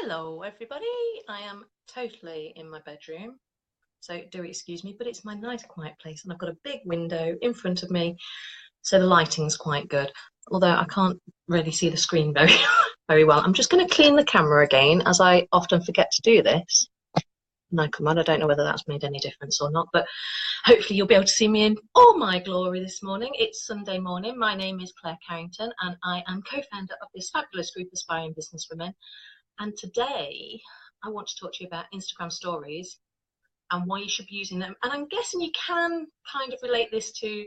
Hello everybody, I am totally in my bedroom, so do excuse me, but it's my nice quiet place and I've got a big window in front of me, so the lighting's quite good, although I can't really see the screen very well. I'm just going to clean the camera again, as I often forget to do this. No, come on, I don't know whether that's made any difference or not, but hopefully you'll be able to see me in all my glory this morning. It's Sunday morning. My name is Claire Carrington and I am co-founder of this fabulous group, Aspiring Businesswomen. And today I want to talk to you about Instagram stories and why you should be using them. And I'm guessing you can kind of relate this to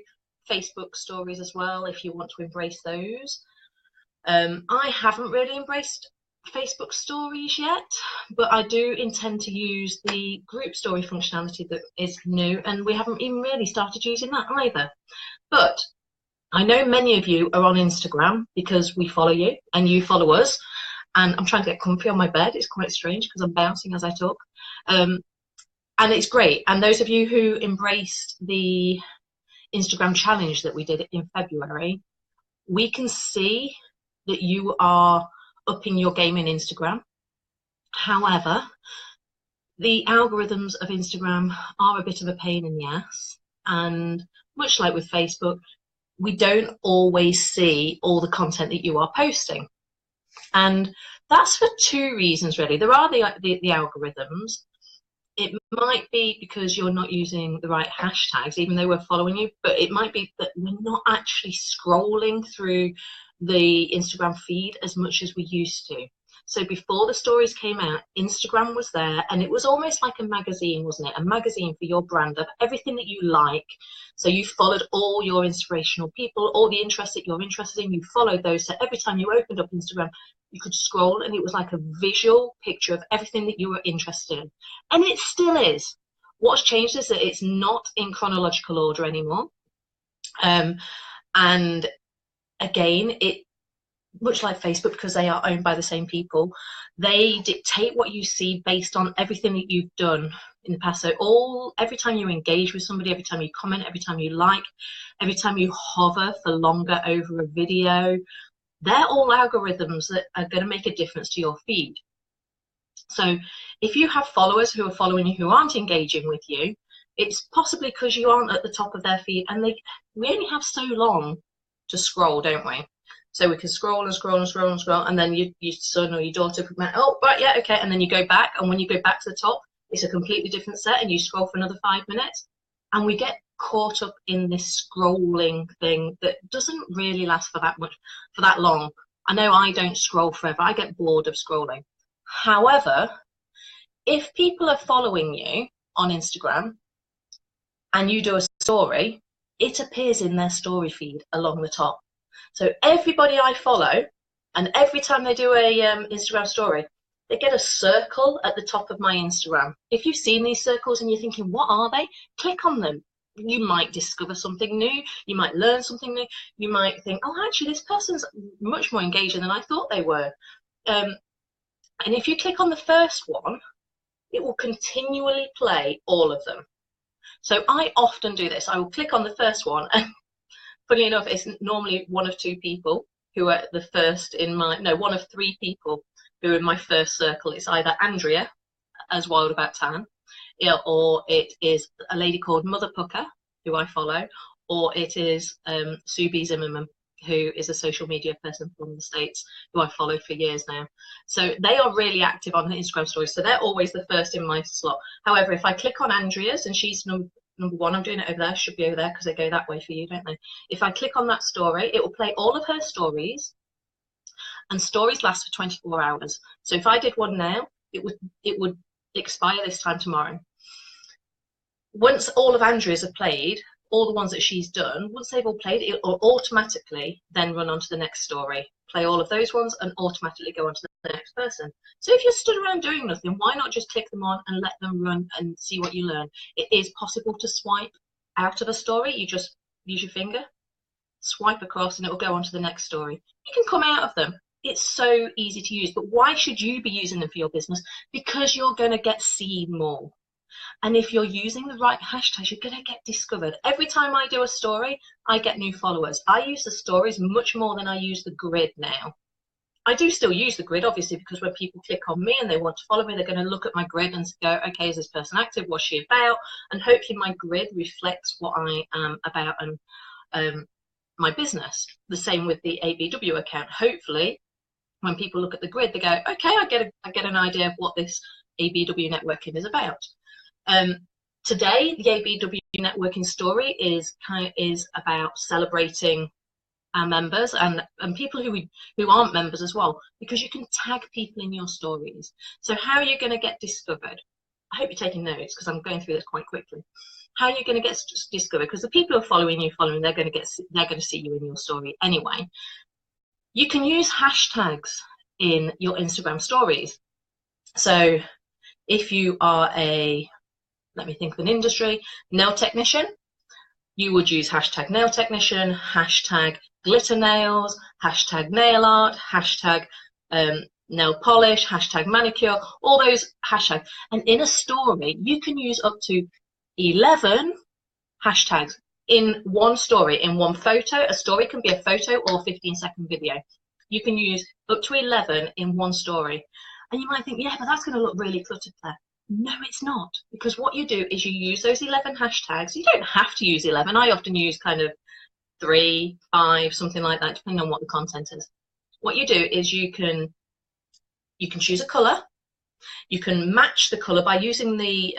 Facebook stories as well, if you want to embrace those. I haven't really embraced Facebook stories yet, but I do intend to use the group story functionality that is new, and we haven't even really started using that either. But I know many of you are on Instagram because we follow you and you follow us. And I'm trying to get comfy on my bed. It's quite strange because I'm bouncing as I talk. And it's great. And those of you who embraced the Instagram challenge that we did in February, we can see that you are upping your game in Instagram. However, the algorithms of Instagram are a bit of a pain in the ass. And much like with Facebook, we don't always see all the content that you are posting. And that's for two reasons, really. There are the algorithms. It might be because you're not using the right hashtags, even though we're following you, but it might be that we're not actually scrolling through the Instagram feed as much as we used to. So before the stories came out, Instagram was there, and it was almost like a magazine, wasn't it? A magazine for your brand of everything that you like. So you followed all your inspirational people, all the interests that you're interested in, you followed those. So every time you opened up Instagram, you could scroll and it was like a visual picture of everything that you were interested in. And it still is. What's changed is that it's not in chronological order anymore. And again, it much like Facebook, because they are owned by the same people, they dictate what you see based on everything that you've done in the past. So every time you engage with somebody, every time you comment, every time you like, every time you hover for longer over a video, they're all algorithms that are going to make a difference to your feed. So if you have followers who are following you who aren't engaging with you, it's possibly because you aren't at the top of their feed, and we only have so long to scroll, don't we? So we can scroll and scroll and scroll and scroll, and then your son or your daughter could go, oh, right, yeah, okay, and then you go back, and when you go back to the top, it's a completely different set, and you scroll for another 5 minutes, and we get caught up in this scrolling thing that doesn't really last for that long. I know I don't scroll forever. I get bored of scrolling. However, if people are following you on Instagram and you do a story, it appears in their story feed along the top. So everybody I follow, and every time they do a Instagram story, they get a circle at the top of my Instagram. If you've seen these circles and you're thinking, what are they? Click on them. You might discover something new. You might learn something new. You might think, oh, actually, this person's much more engaging than I thought they were. And if you click on the first one, it will continually play all of them. So I often do this. I will click on the first one, and funny enough, it's normally one of two people who are the first in one of three people who are in my first circle. It's either Andrea, as Wild About Tan, or it is a lady called Mother Pucker, who I follow, or it is Sue B. Zimmerman, who is a social media person from the States, who I've followed for years now. So they are really active on Instagram stories, so they're always the first in my slot. However, if I click on Andrea's, and she's number one, I'm doing it over there, should be over there because they go that way for you, don't they? If I click on that story, it will play all of her stories, and stories last for 24 hours. So if I did one now, it would expire this time tomorrow. Once all of Andrea's have played, all the ones that she's done, once they've all played, it will automatically then run on to the next story, play all of those ones, and automatically go on to the next person. So if you're stood around doing nothing, why not just click them on and let them run and see what you learn? It is possible to swipe out of a story. You just use your finger, swipe across, and it will go on to the next story. You can come out of them. It's so easy to use. But why should you be using them for your business? Because you're going to get seen more. And if you're using the right hashtags, you're going to get discovered. Every time I do a story, I get new followers. I use the stories much more than I use the grid now. I do still use the grid, obviously, because when people click on me and they want to follow me, they're going to look at my grid and go, okay, is this person active? What's she about? And hopefully my grid reflects what I am about and my business. The same with the ABW account. Hopefully, when people look at the grid, they go, okay, I get an idea of what this ABW networking is about. Today, the ABW networking story is about celebrating our members and people who aren't members as well, because you can tag people in your stories. So how are you going to get discovered? I hope you're taking notes, because I'm going through this quite quickly. How are you going to get discovered? Because the people who are following you, they're going to see you in your story anyway. You can use hashtags in your Instagram stories. So if you are let me think of an industry, nail technician, you would use hashtag nail technician, hashtag glitter nails, hashtag nail art, hashtag nail polish, hashtag manicure, all those hashtags. And in a story, you can use up to 11 hashtags in one story, in one photo. A story can be a photo or a 15-second video. You can use up to 11 in one story. And you might think, yeah, but that's going to look really cluttered there. No, it's not, because what you do is you use those 11 hashtags. You don't have to use 11. I often use kind of 3, 5, something like that, depending on what the content is. What you do is you can choose a color. You can match the color by using the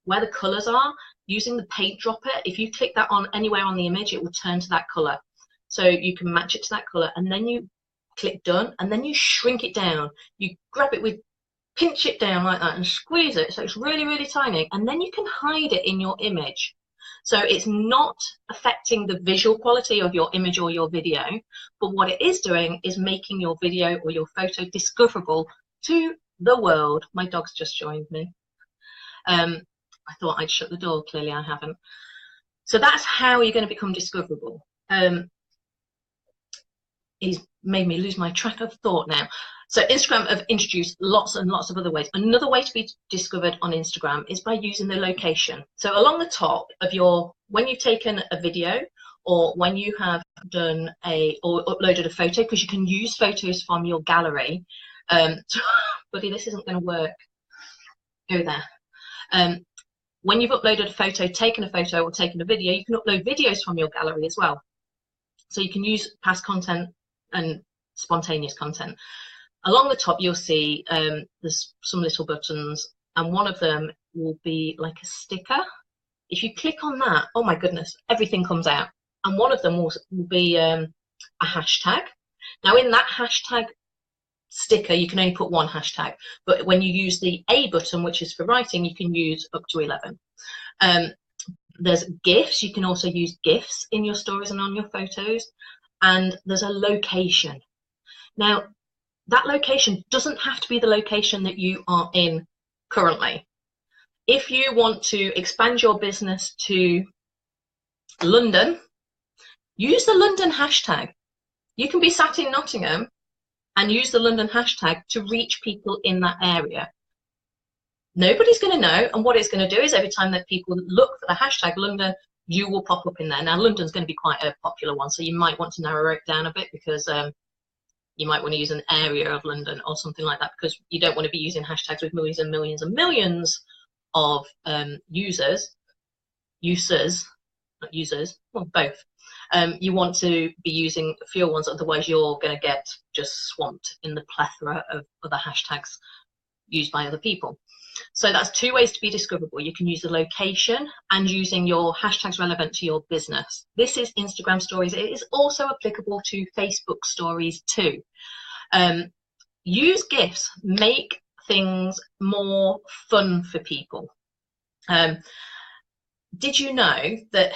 where the colors are, using the paint dropper. If you click that on anywhere on the image, it will turn to that color. So you can match it to that color, and then you click done, and then you shrink it down. You grab it with, pinch it down like that and squeeze it so it's really, really tiny, and then you can hide it in your image. So it's not affecting the visual quality of your image or your video, but what it is doing is making your video or your photo discoverable to the world. My dog's just joined me. I thought I'd shut the door, clearly I haven't. So that's how you're going to become discoverable. He's made me lose my track of thought now. So Instagram have introduced lots and lots of other ways. Another way to be discovered on Instagram is by using the location. So along the top of when you've taken a video, or when you have done or uploaded a photo, because you can use photos from your gallery. Buddy, this isn't going to work. Go there. When you've uploaded a photo, taken a photo, or taken a video, you can upload videos from your gallery as well. So you can use past content and spontaneous content. Along the top, you'll see there's some little buttons, and one of them will be like a sticker. If you click on that, oh my goodness, everything comes out. And one of them will be a hashtag. Now, in that hashtag sticker, you can only put one hashtag, but when you use the A button, which is for writing, you can use up to 11. There's GIFs. You can also use GIFs in your stories and on your photos. And there's a location. Now, that location doesn't have to be the location that you are in currently. If you want to expand your business to London, use the London hashtag. You can be sat in Nottingham and use the London hashtag to reach people in that area. Nobody's going to know, and what it's going to do is every time that people look for the hashtag London, you will pop up in there. Now, London's going to be quite a popular one, so you might want to narrow it down a bit, because you might want to use an area of London or something like that, because you don't want to be using hashtags with millions and millions and millions of users, not users, well, both. You want to be using fewer ones, otherwise you're going to get just swamped in the plethora of other hashtags used by other people. So that's two ways to be discoverable. You can use the location and using your hashtags relevant to your business. This is Instagram stories. It is also applicable to Facebook stories too. Use GIFs, make things more fun for people. Did you know that,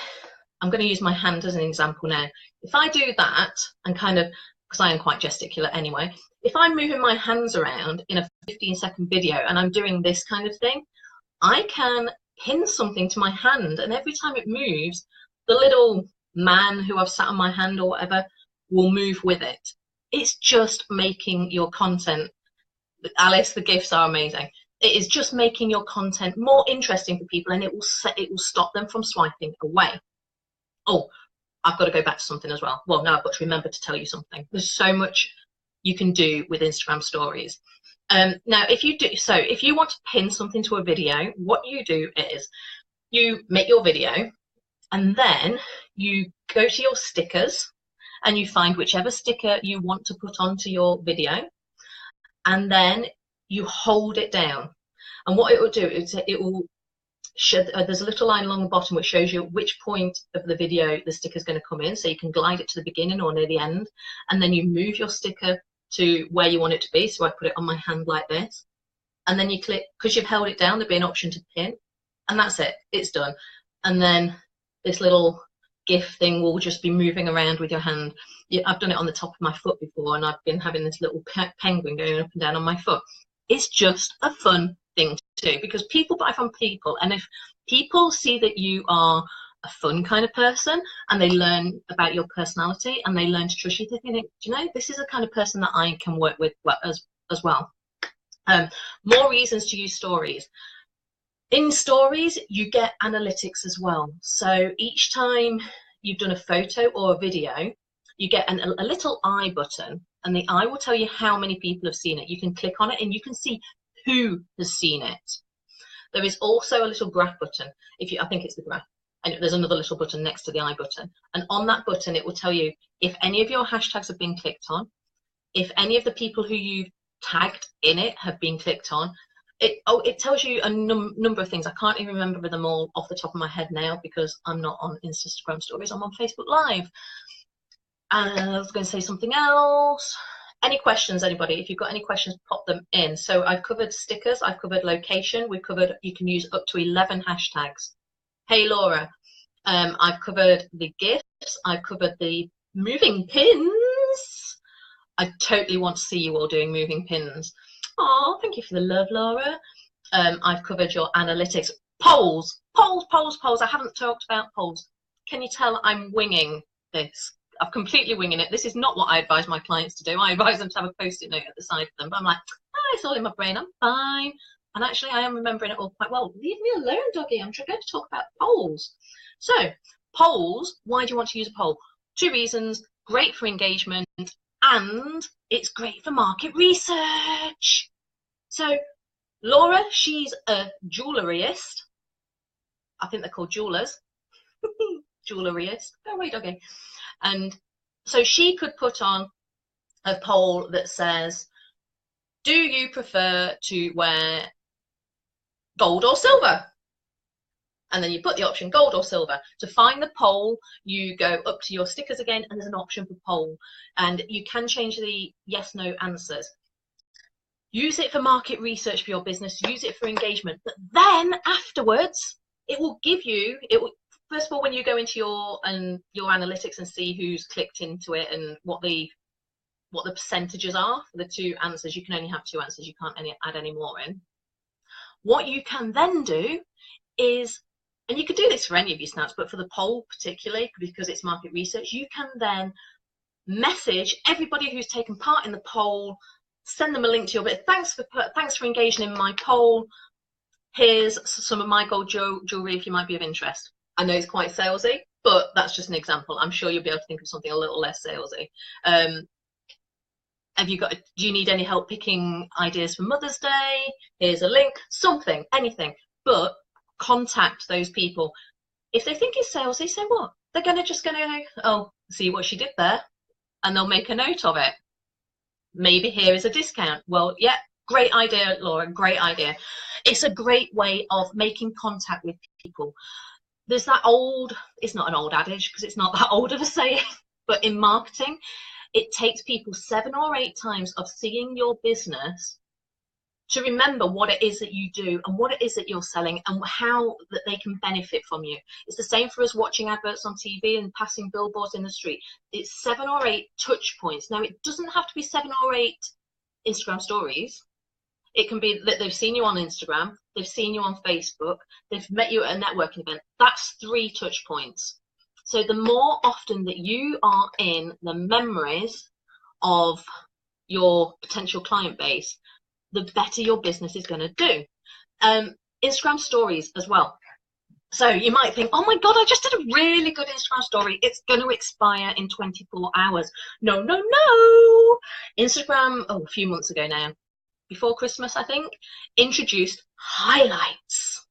I'm going to use my hand as an example now. If I do that and kind of, because I am quite gesticulate anyway, if I'm moving my hands around in a 15-second video and I'm doing this kind of thing, I can pin something to my hand, and every time it moves, the little man who I've sat on my hand or whatever will move with it. It's just making your content, Alice, the GIFs are amazing. It is just making your content more interesting for people, and it will stop them from swiping away. Oh, I've got to go back to something as well. Well, no, I've got to remember to tell you something. There's so much you can do with Instagram stories. Now, if you want to pin something to a video, what you do is you make your video, and then you go to your stickers and you find whichever sticker you want to put onto your video, and then you hold it down. And what it will do is it will show, there's a little line along the bottom which shows you which point of the video the sticker is going to come in, so you can glide it to the beginning or near the end, and then you move your sticker to where you want it to be. So I put it on my hand like this, and then you click, because you've held it down, there'll be an option to pin, and that's it, it's done. And then this little GIF thing will just be moving around with your hand. I've done it on the top of my foot before, and I've been having this little penguin going up and down on my foot. It's just a fun thing to do, because people buy from people, and if people see that you are a fun kind of person and they learn about your personality and they learn to trust you, they think, do you know, this is the kind of person that I can work with as well. More reasons to use stories. In stories, you get analytics as well. So each time you've done a photo or a video, you get a little I button, and the I will tell you how many people have seen it. You can click on it and you can see who has seen it. There is also a little graph button. I think it's the graph. And there's another little button next to the I button. And on that button, it will tell you if any of your hashtags have been clicked on, if any of the people who you've tagged in it have been clicked on. It tells you a number of things. I can't even remember them all off the top of my head now, because I'm not on Instagram stories, I'm on Facebook Live. And I was going to say something else. Any questions, anybody? If you've got any questions, pop them in. So I've covered stickers, I've covered location, we've covered you can use up to 11 hashtags. Hey Laura, I've covered the GIFs, I've covered the moving pins. I totally want to see you all doing moving pins. Oh, thank you for the love, Laura. I've covered your analytics. Polls. I haven't talked about polls. Can you tell I'm winging this? I'm completely winging it. This is not what I advise my clients to do. I advise them to have a post-it note at the side of them. But I'm like, it's all in my brain. I'm fine. And actually, I am remembering it all quite well. Leave me alone, doggy. I'm going to talk about polls. So, polls. Why do you want to use a poll? 2 reasons. Great for engagement, and it's great for market research. So Laura, she's a jewellerist. I think they're called jewellers. Jewellerist. Go away, doggy. And so she could put on a poll that says, do you prefer to wear gold or silver? And then you put the option gold or silver. To find the poll, you go up to your stickers again, and there's an option for poll. And you can change the yes, no answers. Use it for market research for your business, use it for engagement. But then afterwards, it will give you, first of all, when you go into your analytics and see who's clicked into it and what the percentages are for the 2 answers, you can only have 2 answers, you can't add any more in. What you can then do is, and you could do this for any of your snaps, but for the poll particularly, because it's market research, you can then message everybody who's taken part in the poll, send them a link to your bit. Thanks for engaging in my poll. Here's some of my gold jewelry if you might be of interest. I know it's quite salesy, but that's just an example. I'm sure you'll be able to think of something a little less salesy. Do you need any help picking ideas for Mother's Day? Here's a link, something, anything. But contact those people. If they think it's salesy, so what? They're just gonna go, oh, see what she did there, and they'll make a note of it. Maybe here is a discount. Well, yeah, great idea, Laura, great idea. It's a great way of making contact with people. There's that it's not an old adage because it's not that old of a saying, but in marketing, it takes people 7 or 8 times of seeing your business to remember what it is that you do and what it is that you're selling and how that they can benefit from you. It's the same for us watching adverts on TV and passing billboards in the street. It's 7 or 8 touch points. Now, it doesn't have to be 7 or 8 Instagram stories. It can be that they've seen you on Instagram, they've seen you on Facebook, they've met you at a networking event. That's 3 touch points. So the more often that you are in the memories of your potential client base, the better your business is going to do. Instagram stories as well. So you might think, oh my God, I just did a really good Instagram story. It's going to expire in 24 hours. No, no, no. Instagram, a few months ago now, before Christmas, I think, introduced highlights.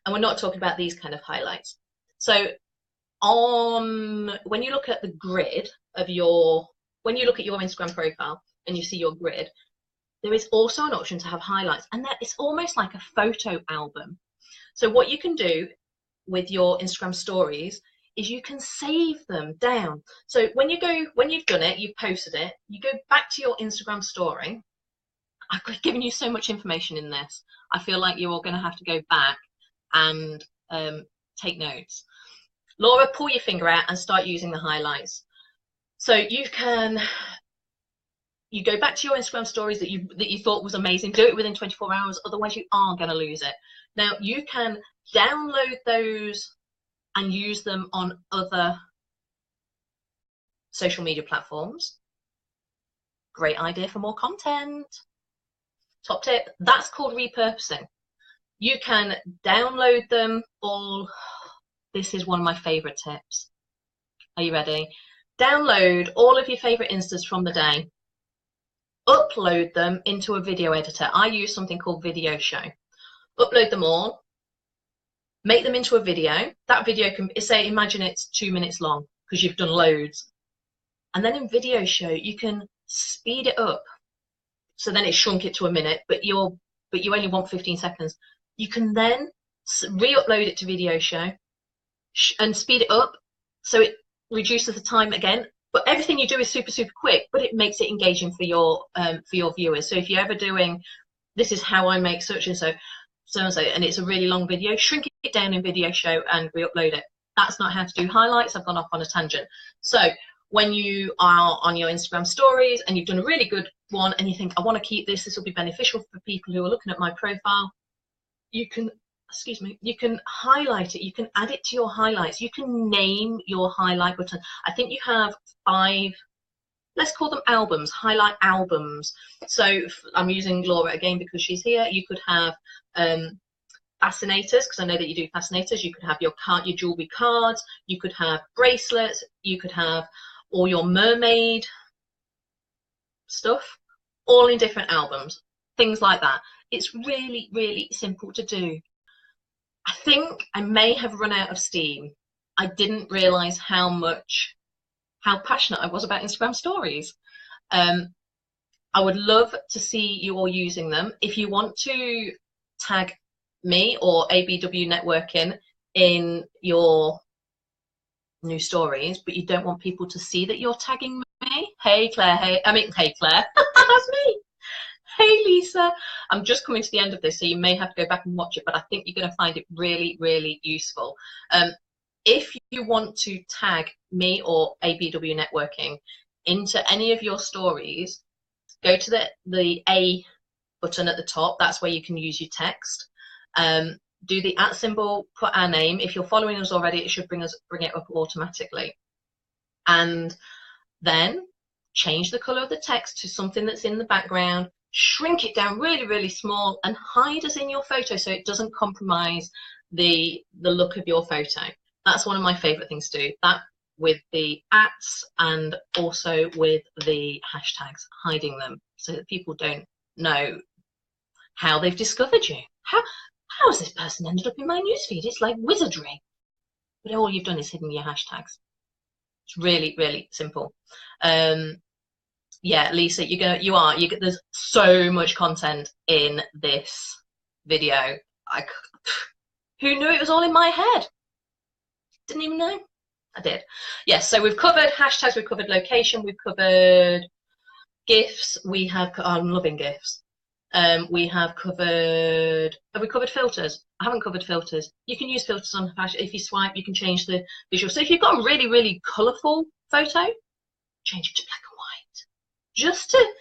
And we're not talking about these kind of highlights. So when you look at the grid of when you look at your Instagram profile and you see your grid, there is also an option to have highlights, and that it's almost like a photo album. So what you can do with your Instagram stories is you can save them down. So when you've done it, you've posted it, you go back to your Instagram story. I've given you so much information in this. I feel like you're all going to have to go back and take notes. Laura, pull your finger out and start using the highlights. So you go back to your Instagram stories that you thought was amazing. Do it within 24 hours, otherwise you are going to lose it. Now you can download those and use them on other social media platforms. Great idea for more content. Top tip, that's called repurposing. You can download them all. This is one of my favorite tips. Are you ready? Download all of your favorite Instas from the day. Upload them into a video editor. I use something called Video Show. Upload them all. Make them into a video. That video can say, imagine it's 2 minutes long because you've done loads. And then in Video Show, you can speed it up. So then it shrunk it to a minute, but you only want 15 seconds. You can then re-upload it to Video Show and speed it up so it reduces the time again. But everything you do is super, super quick, but it makes it engaging for your viewers. So if you're ever doing, this is how I make such and so, and it's a really long video, shrink it down in Video Show and re-upload it. That's not how to do highlights. I've gone off on a tangent. So when you are on your Instagram stories and you've done a really good one and you think, I want to keep this will be beneficial for people who are looking at my profile, you can highlight it, you can add it to your highlights, you can name your highlight button. I think you have 5, let's call them albums, highlight albums. So I'm using Laura again because she's here. You could have fascinators, because I know that you do fascinators. You could have your jewelry cards, you could have bracelets, you could have all your mermaid stuff, all in different albums, things like that. It's really, really simple to do. I think I may have run out of steam. I didn't realize how passionate I was about Instagram stories. I would love to see you all using them. If you want to tag me or ABW Networking in your new stories, but you don't want people to see that you're tagging me, hey Claire, that's me. Hey Lisa, I'm just coming to the end of this, so you may have to go back and watch it, but I think you're going to find it really, really useful. If you want to tag me or ABW Networking into any of your stories, go to the A button at the top. That's where you can use your text. Do the @ symbol, put our name. If you're following us already, it should bring it up automatically. And then change the color of the text to something that's in the background. Shrink it down really, really small and hide us in your photo so it doesn't compromise the look of your photo. That's one of my favorite things to do. That with the @ and also with the hashtags, hiding them so that people don't know how they've discovered you. How has this person ended up in my newsfeed? It's like wizardry. But all you've done is hidden your hashtags. It's really, really simple. Yeah, Lisa, there's so much content in this video. Who knew it was all in my head? Didn't even know. I did. Yes, so we've covered hashtags, we've covered location, we've covered GIFs. I'm loving GIFs. Have we covered filters? I haven't covered filters. You can use filters on Hashtag. If you swipe, you can change the visual. So if you've got a really, really colourful photo, change it to black and white. Just to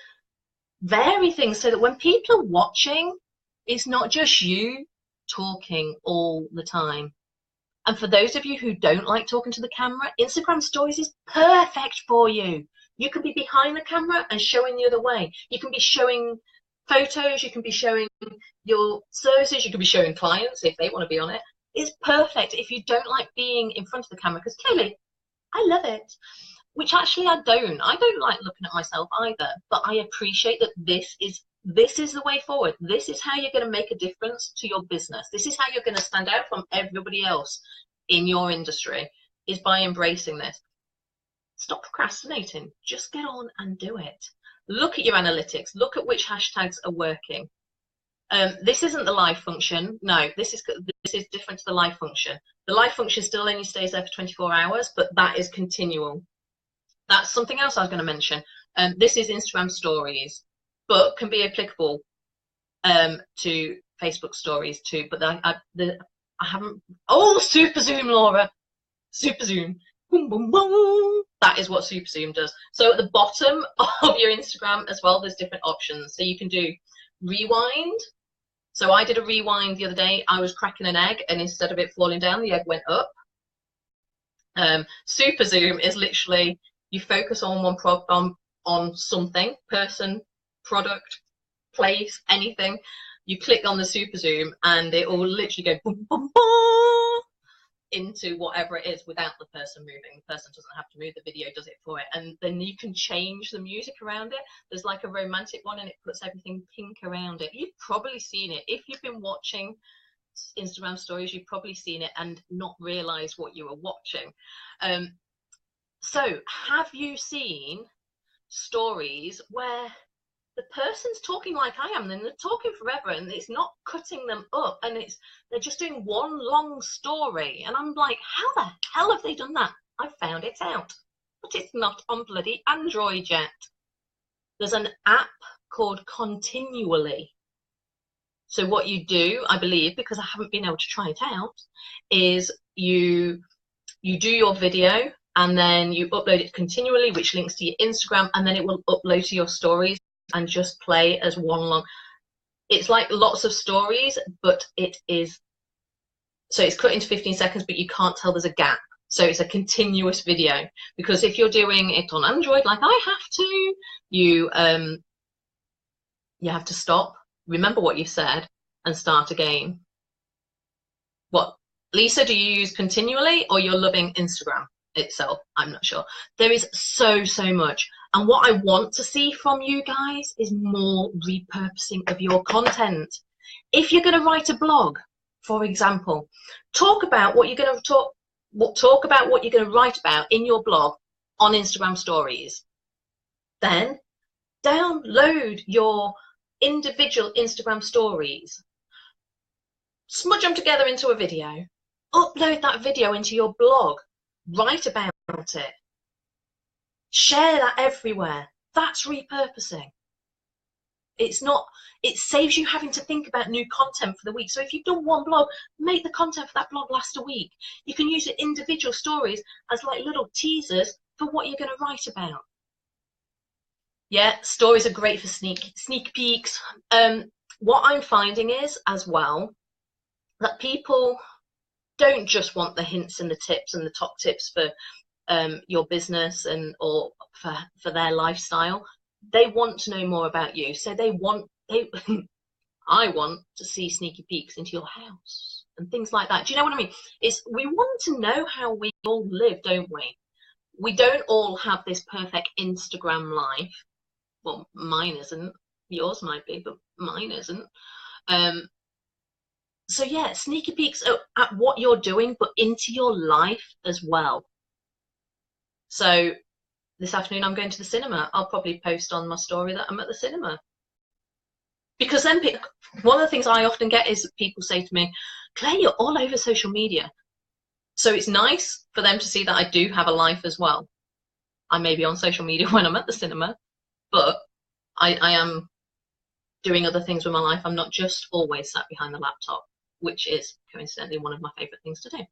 vary things so that when people are watching, it's not just you talking all the time. And for those of you who don't like talking to the camera, Instagram Stories is perfect for you. You can be behind the camera and showing the other way. You can be showing photos, you can be showing your services, you can be showing clients if they want to be on it. It's perfect if you don't like being in front of the camera, because clearly I love it. Which actually I don't. I don't like looking at myself either, but I appreciate that this is the way forward. This is how you're going to make a difference to your business. This is how you're going to stand out from everybody else in your industry, is by embracing this. Stop procrastinating. Just get on and do it. Look at your analytics. Look at which hashtags are working. This isn't the live function. No, this is different to the live function. The live function still only stays there for 24 hours, but that is continual. That's something else I was going to mention. This is Instagram stories, but can be applicable to Facebook stories too. But I haven't. Oh, Super Zoom, Laura. Super Zoom. Boom, boom, boom. That is what Super Zoom does. So at the bottom of your Instagram as well, there's different options. So you can do rewind. So I did a rewind the other day. I was cracking an egg, and instead of it falling down, the egg went up. Super Zoom is literally, you focus on one on something, person, product, place, anything. You click on the Super Zoom, and it will literally go boom, boom, boom into whatever it is without the person moving. The person doesn't have to move, the video does it for it. And then you can change the music around it. There's like a romantic one, and it puts everything pink around it. You've probably seen it. If you've been watching Instagram stories, you've probably seen it and not realized what you were watching. So have you seen stories where the person's talking like I am, and they're talking forever, and it's not cutting them up, and they're just doing one long story, and I'm like, how the hell have they done that? I found it out, but it's not on bloody Android yet. There's an app called Continually. So what you do, I believe, because I haven't been able to try it out, is you do your video, and then you upload it continually, which links to your Instagram, and then it will upload to your stories and just play as one long. It's like lots of stories, but it's cut into 15 seconds, but you can't tell there's a gap. So it's a continuous video, because if you're doing it on Android like I have to, you have to stop, remember what you've said, and start again. What, Lisa, do you use Continually, or you're loving Instagram itself? I'm not sure. There is so much, and what I want to see from you guys is more repurposing of your content. If you're going to write a blog, for example, talk about what you're going to write about in your blog on Instagram stories. Then download your individual Instagram stories, smudge them together into a video, upload that video into your blog, write about it, share that everywhere. That's repurposing. It saves you having to think about new content for the week. So if you've done one blog, make the content for that blog last a week. You can use the individual stories as like little teasers for what you're going to write about. Yeah, stories are great for sneak peeks. What I'm finding is, as well, that people don't just want the hints and the tips and the top tips for your business or for their lifestyle. They want to know more about you. So I want to see sneaky peeks into your house and things like that. Do you know what I mean? We want to know how we all live, don't we? We don't all have this perfect Instagram life. Well, mine isn't. Yours might be, but mine isn't. So yeah, sneaky peeks at what you're doing, but into your life as well. So this afternoon I'm going to the cinema. I'll probably post on my story that I'm at the cinema. Because then one of the things I often get is that people say to me, Claire, you're all over social media. So it's nice for them to see that I do have a life as well. I may be on social media when I'm at the cinema, but I am doing other things with my life. I'm not just always sat behind the laptop, which is coincidentally one of my favourite things to do.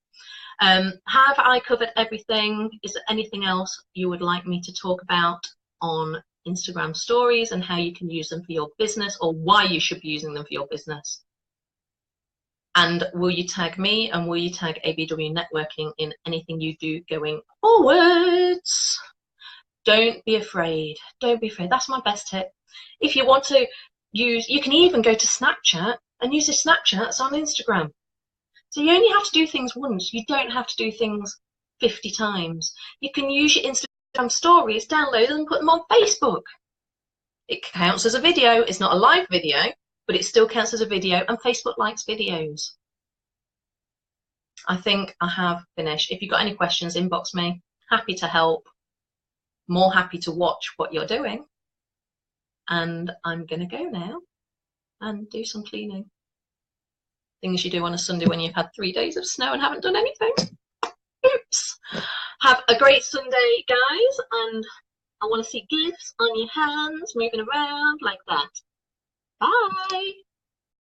Have I covered everything? Is there anything else you would like me to talk about on Instagram stories and how you can use them for your business, or why you should be using them for your business? And will you tag me, and will you tag ABW Networking in anything you do going forwards? Don't be afraid. Don't be afraid. That's my best tip. If you want to use, you can even go to Snapchat and use the Snapchats on Instagram. So you only have to do things once. You don't have to do things 50 times. You can use your Instagram stories, download them, and put them on Facebook. It counts as a video. It's not a live video, but it still counts as a video, and Facebook likes videos. I think I have finished. If you've got any questions, inbox me. Happy to help. More happy to watch what you're doing. And I'm going to go now and do some cleaning. Things you do on a Sunday when you've had 3 days of snow and haven't done anything. Oops. Have a great Sunday, guys, and I want to see gifts on your hands moving around like that. Bye.